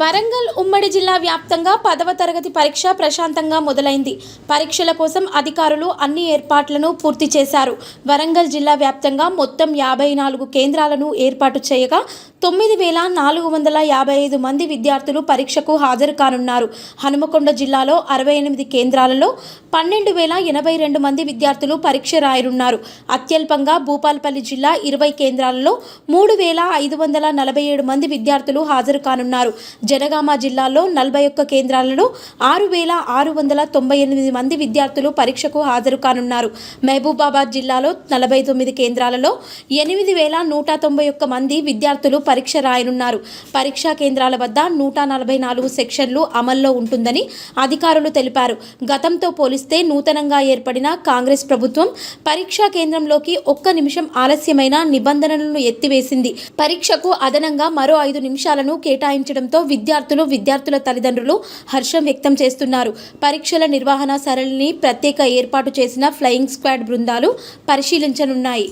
వరంగల్ ఉమ్మడి జిల్లా వ్యాప్తంగా 10వ తరగతి పరీక్ష ప్రశాంతంగా మొదలైంది. పరీక్షల కోసం అధికారులు అన్ని ఏర్పాట్లను పూర్తి చేశారు. వరంగల్ జిల్లా వ్యాప్తంగా మొత్తం 54 కేంద్రాలను ఏర్పాటు చేయగా 9,455 మంది విద్యార్థులు పరీక్షకు హాజరు కానున్నారు. హనుమకొండ జిల్లాలో 68 కేంద్రాలలో 12,082 మంది విద్యార్థులు పరీక్ష రాయనున్నారు. అత్యల్పంగా భూపాలపల్లి జిల్లా 20 కేంద్రాలలో 3,547 మంది విద్యార్థులు హాజరు కానున్నారు. జనగామ జిల్లాలో 41 కేంద్రాలలో 6,698 మంది విద్యార్థులు పరీక్షకు హాజరు కానున్నారు. మహబూబాబాద్ జిల్లాలో 49 కేంద్రాలలో 8,191 మంది విద్యార్థులు పరీక్ష రాయనున్నారు. పరీక్షా కేంద్రాల వద్ద 144 సెక్షన్లు అమల్లో ఉంటుందని అధికారులు తెలిపారు. గతంతో పోలిస్తే నూతనంగా ఏర్పడిన కాంగ్రెస్ ప్రభుత్వం పరీక్షా కేంద్రంలోకి 1 నిమిషం ఆలస్యమైన నిబంధనలను ఎత్తివేసింది. పరీక్షకు అదనంగా మరో 5 నిమిషాలను కేటాయించడంతో విద్యార్థుల తల్లిదండ్రులు హర్షం వ్యక్తం చేస్తున్నారు. పరీక్షల నిర్వహణ సరళిని ప్రత్యేక ఏర్పాటు చేసిన ఫ్లయింగ్ స్క్వాడ్ బృందాలు పరిశీలించనున్నాయి.